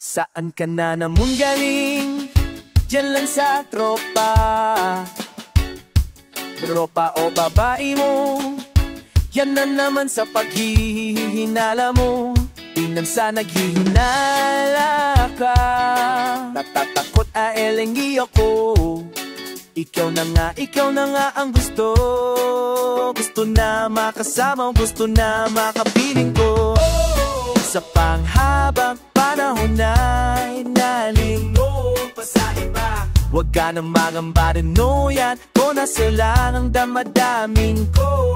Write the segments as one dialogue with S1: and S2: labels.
S1: Saan ka na naman galing? Diyan lang sa tropa. Tropa o babae mo, yan na naman sa paghihinala mo. Tingnan sa naghihinala ka. Natatakot aelengi ako. Ikaw na nga ang gusto. Gusto na makasama, gusto na makapiling ko. Sa panghabang panahon na'y nalingo pa sa iba. Huwag ka na mangamba rin, no yan. Kung nasa lang ang damadamin ko.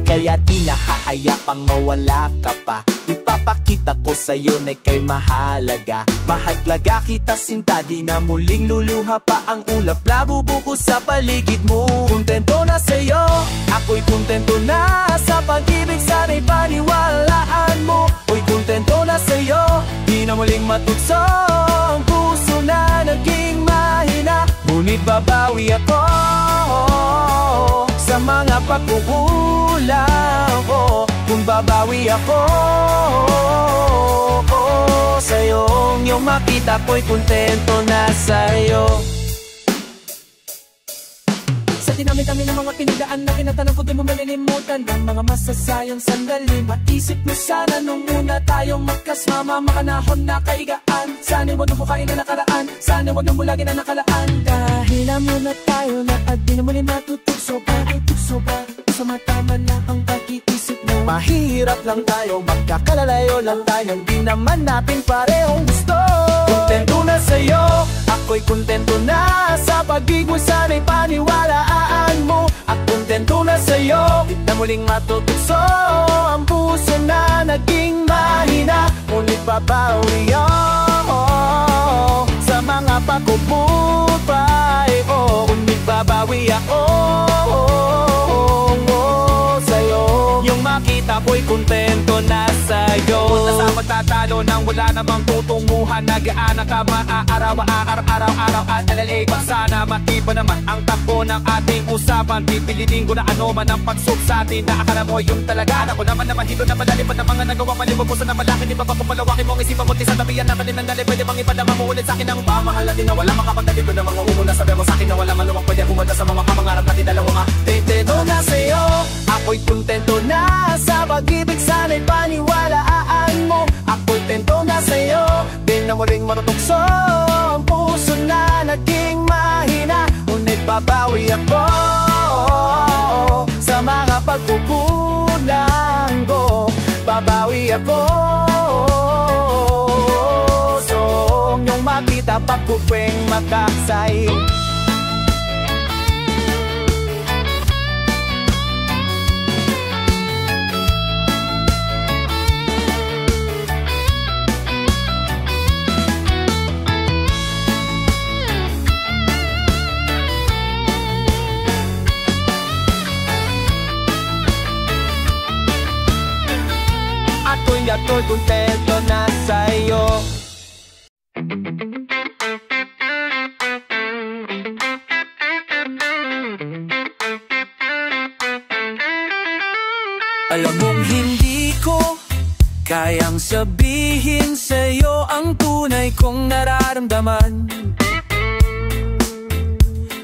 S1: Kaya di nahahaya pang mawala ka pa. Ipapakita ko sa'yo na ika'y mahalaga. Mahalaga kita sinta, di na muling luluha pa ang ulap na bubuko sa paligid mo. Kontento na sa'yo, ako'y kontento na. Sa pag-ibig sana'y paniwalaan mo. Uy, kontento na sa'yo, di na muling matukso ang puso na naging mahina. Ngunit babawi ako sa mga pagkukulang ko. Kung babawi ako sa'yo, yung makita ko'y kontento na sa'yo. Sa dinami-dami ng mga pinidaan na kinatanong ko, di mo malilimutan ang mga masasayang sandali. Maisip mo sana nung muna tayong magkasama. Makanahon na kaigaan, sana huwag na bukain na nakaraan. Sana huwag na mulagi na nakalaan. Dahil alam na tayo na at di na muli matutugso pa. Sa matama na ang pag-iisip mo. Mahirap lang tayo, magkakalalayo lang tayo. Hindi naman natin parehong gusto. Kontento na sa'yo, ako'y kontento na. Sa pag-ibig mo sana'y paniwalaan mo. At kontento na sa'yo, di na muling matutugso ang puso na naging mahina. Ngunit babawi ako sa mga pagkupupay. Ngunit babawi ako makita ko'y kontento na sa'yo. Punta sa pagtatalo nang wala namang tutunguhan. Nag-aanak ka araw-araw at alalay pa. Sana matiba naman ang takbo ng ating usapan. Pipilitin ko na ano man ang pagsub sa atin. Na akala mo yung talaga. Ako naman hilo na malalim pa ng mga nagawang malibabusan na malaki. Di ba pa kung palawakin mo ang isipan mo? Sa tabihan na kaninang dali. Pwede bang ipadama mo ulit sa'kin ang pamahal natin na wala makapagdalito na mga umuna. Sabi mo sa'kin na wala maluwang pwede bumanda sa mga kamangarap natin dalawa. Kontento na sa'yo, ako'y kontento na. Sa pag-ibig sana'y paniwalaan mo. Ako'y kontento na sa'yo, di na muling matutugso ang puso na naging mahina. Ngunit babawi ako sa mga pagkukulang ko. Babawi ako so yung makita pagkukweng makaksay. Ako'y kontento na sa'yo. Alam mong hindi ko kayang sabihin sa'yo ang tunay kong nararamdaman.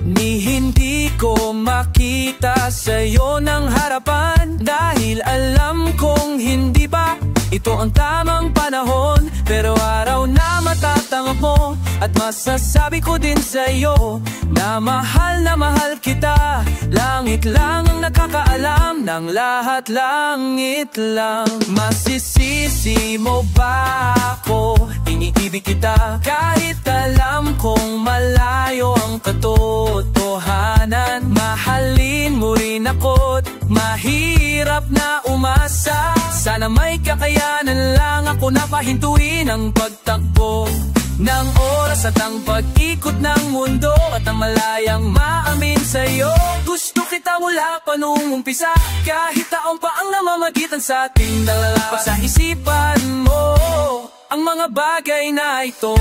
S1: Ni hindi ko makita sa'yo ng harapan. Dahil alam kong hindi ba ito ang tamang panahon. Pero araw na matatangap mo at masasabi ko din sa'yo na mahal kita. Langit lang ang nakakaalam ng lahat, langit lang. Masisisi mo ba ako? Iniibig kita kahit alam kong malayo ang katotohanan. Mahalin mo rin ako't mahirap na umasa. Sana may kakayanan lang ako na pahintuin ang pagtakbo ng oras at ang pag-ikot ng mundo. At ang malayang maamin sa'yo, gusto kita mula pa nung umpisa. Kahit taon pa ang namamagitan sa ating dalawa. Pa sa isipan mo ang mga bagay na ito.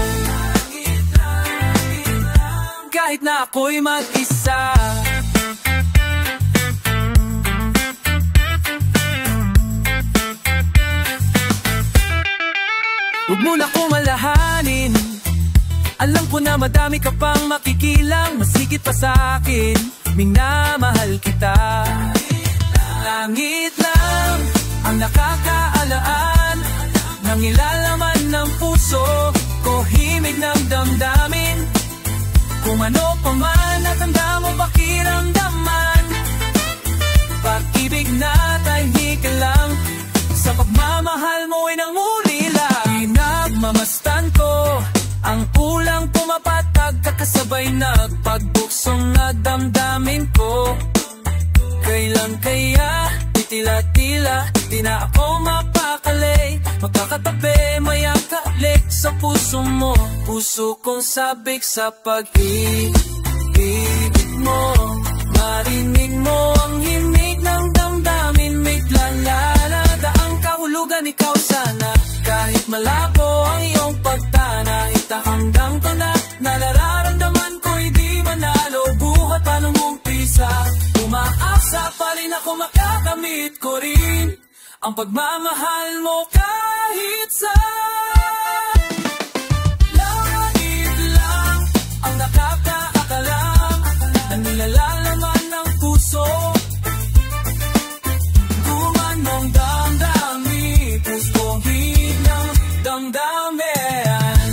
S1: Kahit na ako'y mag-isa. Huwag mo na kumalahanin, alam ko na madami ka pang makikilang, mas higit pa sa'kin, minamahal kita. Langit lang ang nakakaalaan ng ilalaman ng puso ko, himig ng damdamin. Kung ano pa man at handa mo pakiramdaman, pag-ibig na tahimik lang, sa pagmamahal mo ay nangulila. Pinagmamastan ko ang ulang pumapatag, kakasabay nagpagbuksong na damdamin ko. Kailan kaya titila-tila, di na ako mapakali, magkakatabi, mayakalik sa puso mo, puso kong sabik sa pag-ibig mo. Marinig mo ang himig ng damdamin, may lalada ang kahulugan, ikaw sana. Kahit malabo ang iyong pagtana, itahanggang ko na nararamdaman ko'y di manalo, buhat pa nung umpisa. Umaasa pa rin ako, makakamit ko rin ang pagmamahal mo kahit sa langit lang ang nakakaakalam ng nilalalaman ng puso. Gumanong damdamin, pusong hinang damdamin.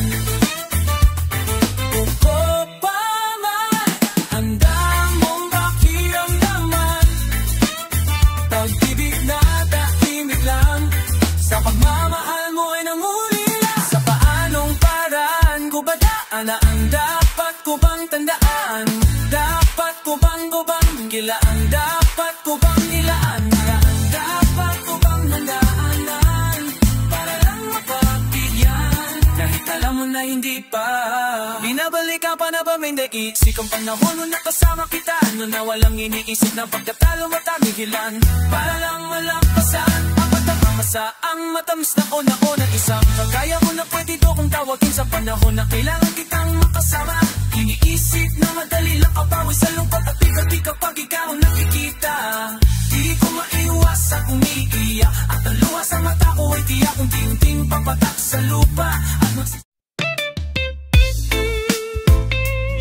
S1: Uko pa man, handa mong pakiramdaman, pag-ibig na tahimik lang, sa pagmamahal mo ay nangulila. Sa paanong paraan ko ba daan na ang dapat ko bang tandaan? Dapat ko bang gilaan? Dapat ko bang nilaan? Ang dapat ko bang handaanan para lang mapapigyan? Kahit alam mo na hindi pa, binabalikan pa na ba may naisip ang panahon mo na kasama kita, ano na walang iniisip na pagkatalo matagilan, para lang malampasan ang pagkakamasa, ang matamis na una-unang isang kaya ko na pwede do kung tawagin sa panahon na kailangan kitang makasama. Iniisip na madali lang kapawis sa lungkot at bigat kapag ikaw nakikita. Di ko maiwas sa umiiyak at ang luha sa mata ko ay tiyak unti-unting papatak sa lupa at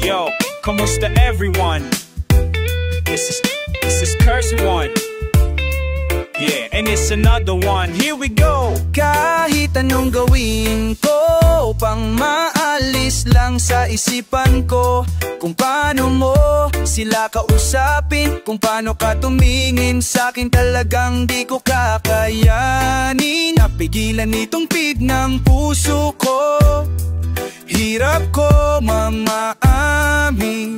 S2: Yo, kamusta everyone? This is Curse One. Yeah, and it's another one. Here we go.
S1: Kahit anong gawin ko, pang maalis lang sa isipan ko, kung paano mo sila kausapin, kung paano ka tumingin sa'kin, talagang di ko kakayanin. Napigilan itong pig ng puso ko, hirap ko mamaamin,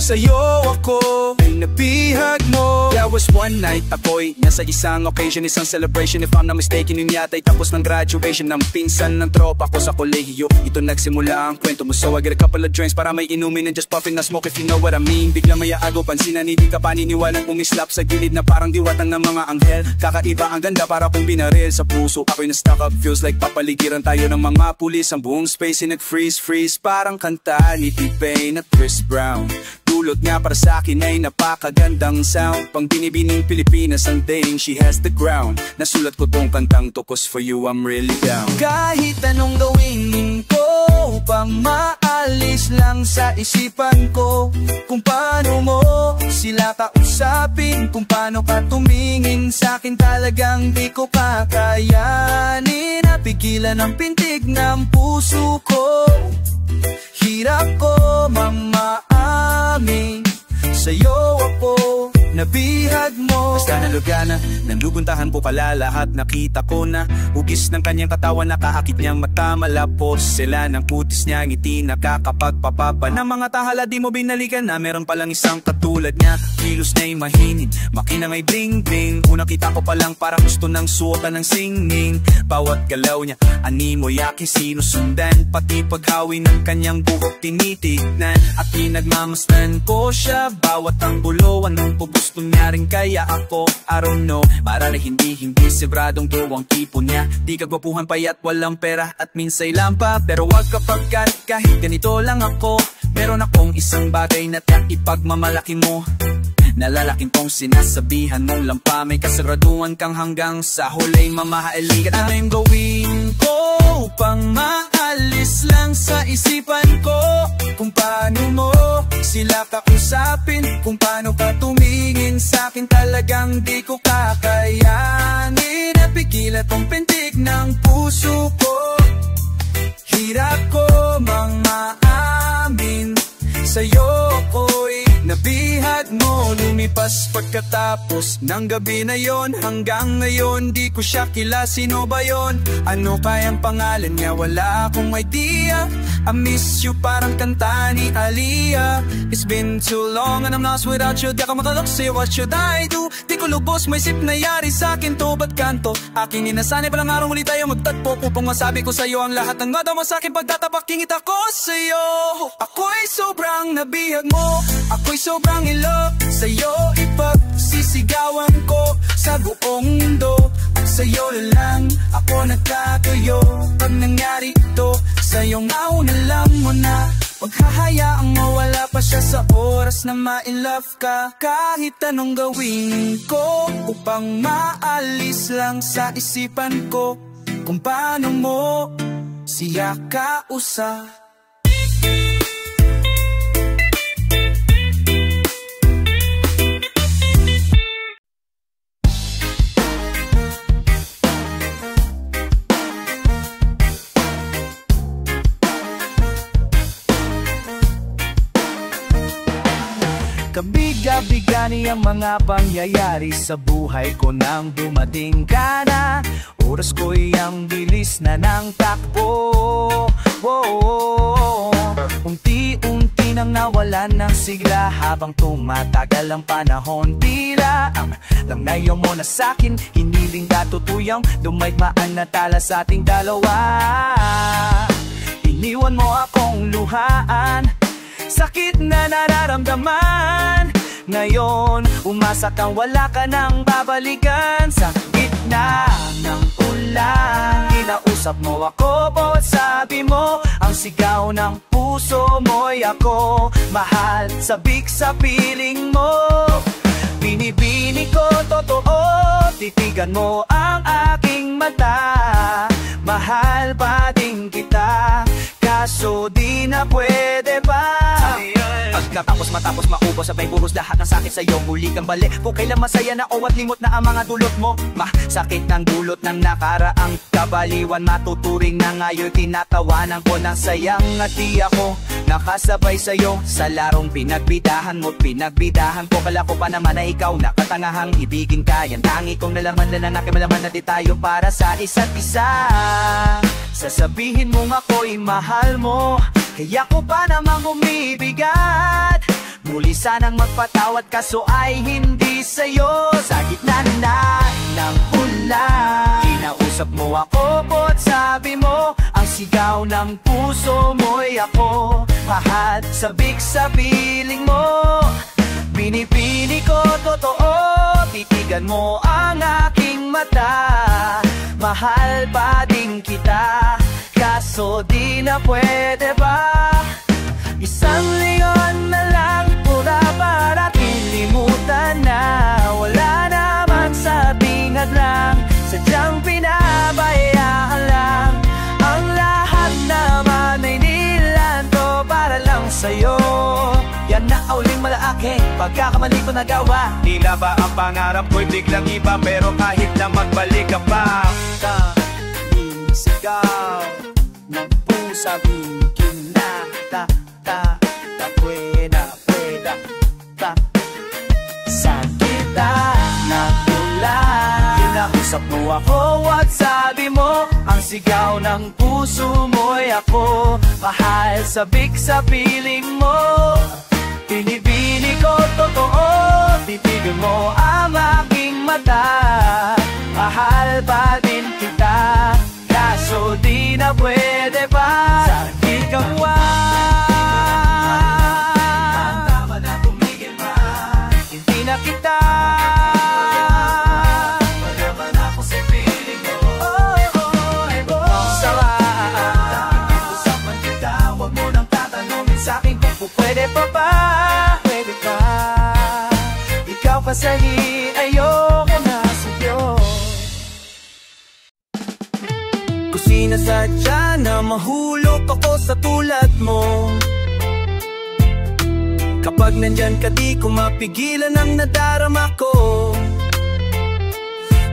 S1: sa'yo ako ay nabihag mo. There was one night, ako'y nasa isang occasion, isang celebration, if I'm not mistaken, yun yata'y tapos ng graduation ng pinsan ng tropa ko sa kolehiyo. Ito nagsimula ang kwento mo, so I get a couple of drinks para may inumin and just puffing na smoke, if you know what I mean. Bigla may aago, pansinan, hindi ka paniniwalang umislap sa gilid na parang diwatang ng mga anghel. Kakaiba ang ganda, para kung binaril sa puso, ako'y na-stuck up, feels like papaligiran tayo ng mga pulis. Ang buong space ay nag-freeze, parang kanta ni T-Pain at Chris Brown. Dulot nga para sa akin ay napakagandang sound, pang binibining Pilipinas ang dating, she has the ground. Nasulat ko tong kantang to, cause for you I'm really down. Kahit anong gawin ko, pang maalis lang sa isipan ko, kung paano mo sila kausapin, kung paano ka tumingin sa'kin, talagang di ko kakayanin. Napigilan ang pintig ng puso ko, hirap ko mamaamin, sa'yo ako nabihag mo. Basta nalugana, nang lubuntahan po pala lahat, nakita ko na hugis ng kanyang katawan, nakaakit niyang mata, malapos sila ng kutis niya, ngiti nakakapagpapapa ng mga tahala, di mo binalikan na meron palang isang katulad niya. Kilos niya'y mahinid, makina may bling bling, una kita ko palang para gusto ng suotan ng singing. Bawat galaw niya, animo yakin sinusundan, pati paghawi ng kanyang buhok tinitignan, at pinagmamasdan ko siya, bawat ang bulo, anong gusto niya rin kaya ako, I don't know. Marami hindi sigradong duwang tipo niya, di kagwapuhan payat walang pera at minsay lampa, pero wag kapag kahit ganito lang ako, meron akong isang bagay na tiyak ipagmamalaki mo. Nalalaking kong sinasabihan mong lampa, may kasaraduan kang hanggang sa hulay mamahalin ka. Ano yung gawin ko upang maalis lang sa isipan ko kung paano mo sila kausapin, kung paano ka tumingin sa'kin, talagang di ko kakayanin. Napigil at ang pintig ng puso ko, hirap ko mang maamin sa'yo ko'y nabihag mo. Lumipas pagkatapos ng gabi na yon, hanggang ngayon di ko siya kila. Sino ba yon? Ano kayang pangalan niya? Wala akong idea. I miss you parang kanta ni Aaliyah. It's been too long and I'm lost without you. Di ako makalaksi, what should I do? Di ko lubos, may isip na yari sa'kin to. Ba't kanto? Aking inasanay palang araw muli tayo magtagpo upang masabi ko sa'yo ang lahat ng madama sa'kin. Pagtatapakingit ako sa'yo, ako'y sobrang nabihag mo, ako'y sobrang in love sa'yo. Ipagsisigawan ko sa buong mundo, at sa'yo lang ako nagtatayo. Pag nangyari to sa'yo, ngaon alam mo na, paghahayaang mawala pa siya sa oras na ma-in love ka. Kahit anong gawin ko upang maalis lang sa isipan ko kung paano mo siya kausap. Kabiga-bigani ang mga pangyayari sa buhay ko nang dumating ka na. Oras ko'y ang bilis na ng takbo. Unti-unti nang nawalan ng sigla habang tumatagal ang panahon. Tila lang nayo mo na sa'kin, hiniling katutuyang dumaymaan na tala sa ating dalawa. Iniwan mo akong luhaan, sakit na nararamdaman. Ngayon, umasa kang wala ka nang babalikan. Sa gitna ng ulan, kinausap mo ako po at sabi mo, ang sigaw ng puso mo'y ako. Mahal, sabik sa piling mo. Binibini ko totoo, titigan mo ang aking mata. Mahal pa din kita, kaso di na pwede pa. Pagkatapos matapos maubos, sabay buhos lahat ng sakit sa'yo. Muli kang balik kung kailan masaya na o at limot na ang mga dulot mo. Masakit ng dulot ng nakaraang kabaliwan, matuturing na ngayon tinatawanan ko ng sayang. At di ako nakasabay sa'yo sa larong pinagbidahan mo, pinagbidahan ko. Kala ko pa naman na ikaw nakatangahang ibigin ka. Yan tangi kong nalaman na nakimalaman na di tayo para sa isa't isa. Sasabihin mong ako'y mahal mo, kaya ko pa namang umibigat. Muli sanang magpatawad kaso ay hindi sa'yo. Sa gitna na ng ulan, kinausap mo ako po at sabi mo, ang sigaw ng puso mo'y ako. Mahal, sabik sa piling mo. Binipini ko totoo, titigan mo ang aking mata. Mahal pa din kita, kaso di na pwede ba? Isang lingon na lang pura para kilimutan na. Wala naman sa tingad lang, sadyang pinabayaan lang. Ang lahat naman ay nilanto para lang sa'yo. Yan na uling malaake, pagkakamali ko nagawa.
S2: Tila ba ang pangarap ko'y biglang iba, pero kahit na magbalik ka pa,
S1: sigaw ng pusa bikin na puweda sa kita na ulan. Kinausap mo ako at sabi mo, ang sigaw ng puso mo'y ako. Mahal, sabik sa piling mo. Binibini ko totoo, titigan mo ang aking mata. Mahal pa din kita, kaso di na pwede pa. Sa ikaw tama na tumigil pa, hindi na kita. Wala na ako sa piling mo. Sawa, usapan kita, huwag mo nang tatanungin sa'kin kung pwede pa ba. Pwede pa, masahi, ayoko na sa'yo. Kusina sadya na mahulog ako sa tulad mo. Kapag nandyan ka di ko mapigilan ang nadarama ko.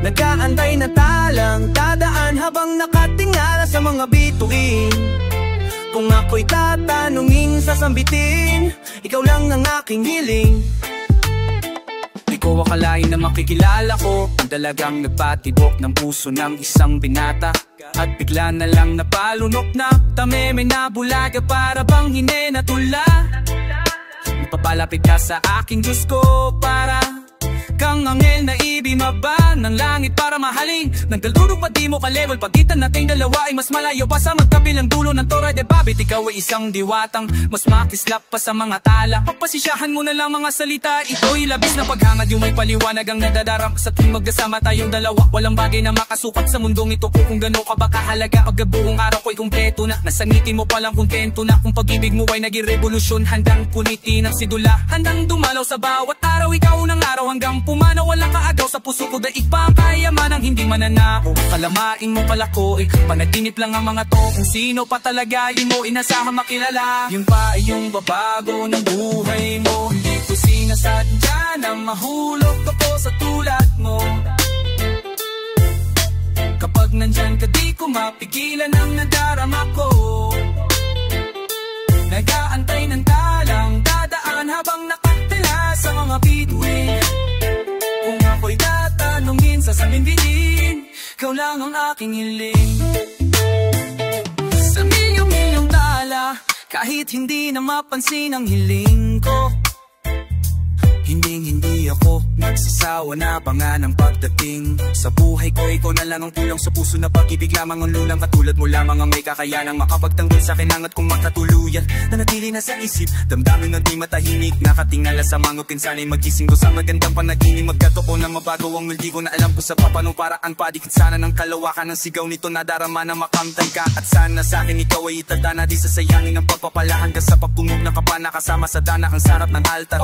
S1: Nag-aantay na talang dadaan habang nakatingala sa mga bituin. Kung ako'y tatanungin, sasambitin, ikaw lang ang aking hiling. Di ko akalain na makikilala ko ang dalagang nagpatibok ng puso ng isang binata. At bigla na lang napalunok na tame, may nabulaga para bang hinenatula. Papalapit ka sa aking Diyos ko para kang anghel na ibinaba ng langit para mahalin. Nagdaldulog pa di mo ka-level, pagitan nating dalawa ay mas malayo pa sa magkabilang dulo ng Torre de Babit. Ikaw ay isang diwatang mas makislap pa sa mga tala. Pagpasisyahan mo na lang mga salita, ito'y labis na paghangad. Yung may paliwanag ang nadadarap sa tuwing magkasama tayong dalawa. Walang bagay na makasukat sa mundong ito kung gano'n ka ba kahalaga. Pag buong araw ko'y kumpleto na, nasa ngiti mo palang kontento na. Kung pag-ibig mo ay naging revolusyon, handang punitin ang sidula, handang dumalaw sa bawat araw. Ikaw ng araw hanggang pumanaw, walang kaagaw sa puso ko. Daig pa ang kayaman ang hindi mananako. Kalamain mo pala ko, panaginip lang ang mga to. Kung sino pa talaga di mo inasahang makilala. Yun pa ay yung babago ng buhay mo. Hindi ko sinasadya na mahulog ako sa tulad mo. Kapag nandyan ka di ko mapigilan ang nadarama ko. Nag-aantay ng talang dadaan habang nakatila sa mga bituin. Kung ako'y tatanungin, sasabihin, ikaw lang ang aking hiling. Sa milyong-milyong tala, kahit hindi na mapansin ang hiling ko. Hindi ako nagsasawa na abangan ang pagdating sa buhay ko. Ikaw na lang ang kulang sa puso na pag-ibig lamang ang lulang. Katulad mo lamang ang may kakayanang makapagtanggol sa kinangat kong makatuluyan. Nanatili na sa isip, damdamin na di matahimik. Nakatingala sa mga pinsanay, magising ko sa magandang panaginip. Magkatoko na mabago ang muldi ko na alam ko sa papanong paraan. Padikit sana ng kalawakan ng sigaw nito, nadarama na makamtan ka. At sana sa akin ikaw ay itada na di sasayangin ang pagpapalahan ka sa pagtungog na kapana kasama sa dana. Ang sarap ng altar,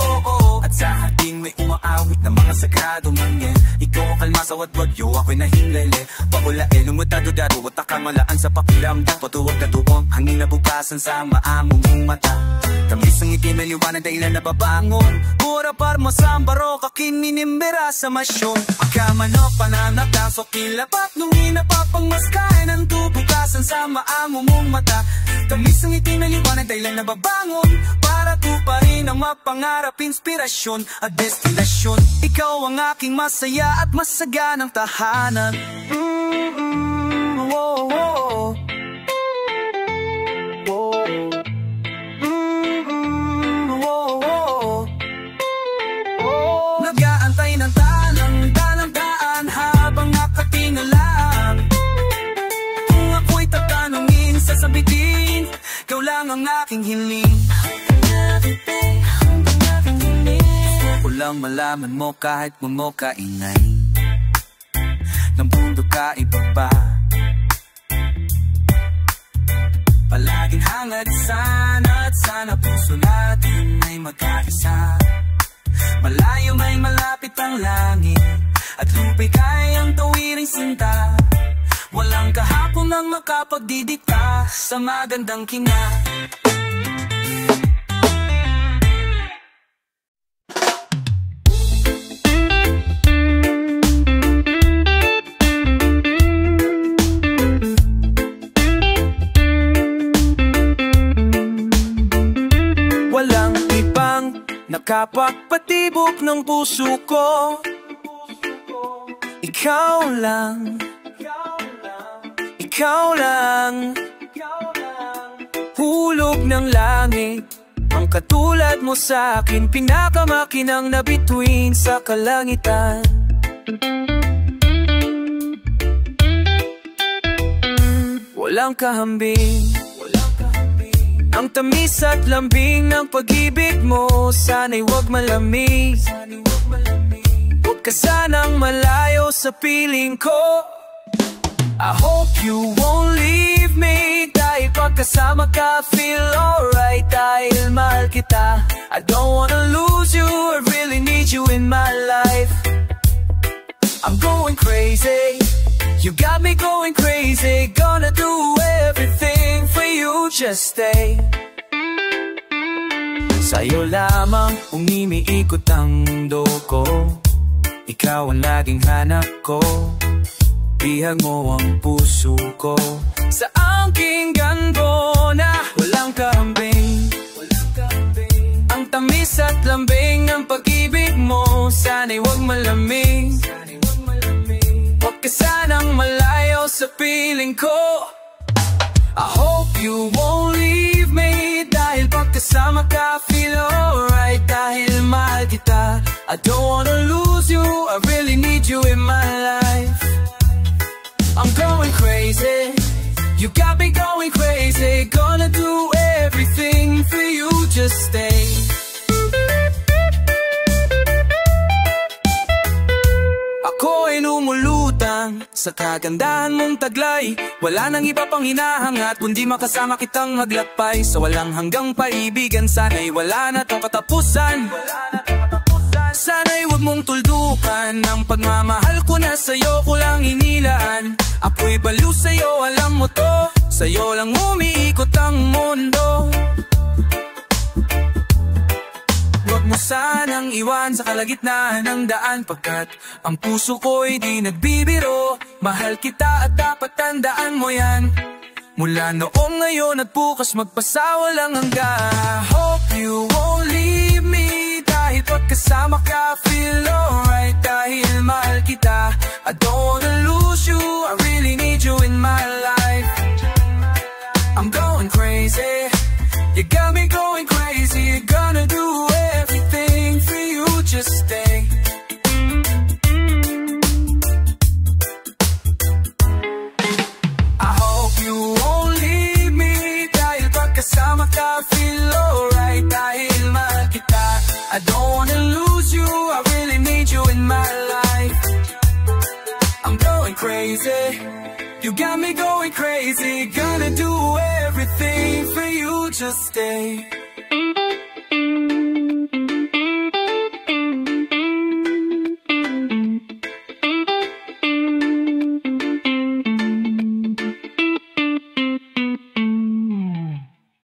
S1: at sa ating may umaawit ng mga sagrado mangyan. Ikaw kalma sa wadwadyo, ako'y nahinlele. Pakulae, lumutado-dado, watak ka malaan sa pakilamda. Patuwag na tuwang, hangin na bukasan sa maamong mong mata. Tamis ang ngiti, may liwanag dahilan na babangon. Pura parma sa barok, akin minimbera sa masyon. Pagkamanok, pananaktaso, kilapat nung hinapapang maskain. Ang tubukasan sa maamong mong mata. Tamis ang ngiti, may liwanag dahilan na babangon. Para tuparin ang mapangarap, inspirasyon at destinasyon. Ikaw ang aking masaya at masaganang tahanan. Nag-aantay ng dalang daan habang nakatingalang. Kung ako'y tatanungin, sasabihin, ikaw lang ang aking hiling. Walang malaman mo kahit mo kainay ng mundo ka ibaba. Palaging hangad sana at sana puso natin ay magkaisa. Malayo may malapit ang langit at lupa'y kayang tawiring sinta. Walang kahapon ang makapagdidikta sa magandang kina. Nakapagpatibok ng puso ko, ikaw lang, ikaw lang. Hulog ng langit, ang katulad mo sa akin, pinakamakinang na bituin sa kalangitan. Walang kahambing, ang tamis at lambing ng pag-ibig mo, sana'y wag malamig. Huwag ka sanang malayo sa piling ko. I hope you won't leave me, dahil pagkasama ka, feel alright dahil mahal kita. I don't wanna lose you, I really need you in my life. I'm going crazy, you got me going crazy. Gonna do everything for you, just stay. Sa'yo lamang umiikot ang mundo ko, ikaw ang laging hanap ko. Bihag mo ang puso ko sa angking ganbo na walang kahambing. Ang tamis at lambing ng pag-ibig mo, sana'y huwag malamig. Huwag ka sanang malayo sa piling ko. I hope you won't leave me, dahil pagkasama ka, feel alright dahil mahal kita. I don't wanna lose you, I really need you in my life. I'm going crazy, you got me going crazy. Gonna do everything for you, just stay. Ako'y lumulutang sa kagandahan mong taglay. Wala nang iba pang hinahangat kundi makasama kitang maglakbay sa walang hanggang paibigan. Sana'y wala na tong katapusan, sana'y huwag mong tuldukan. Ang pagmamahal ko na sa'yo ko lang inilaan. Ako'y baliw sa'yo, alam mo to, sa'yo lang umiikot ang mundo. Huwag mo sanang iwan sa kalagitnaan ng daan, pagkat ang puso ko'y di nagbibiro. Mahal kita at dapat tandaan mo yan. Mula noong, ngayon at bukas, magpasawa lang hanggang. Hope you won't leave me, dahil pagkasama ka, feel alright dahil mahal kita. I don't wanna lose you, I really need you in my life. I'm going crazy, you got me going crazy. Gonna do everything for you, just stay. I hope you won't leave me, dahil pagkasama ka, feel alright dahil mahal kita. I don't wanna lose you, I really need you in my life. I'm going crazy, you got me going crazy. Gonna do everything for you, just stay.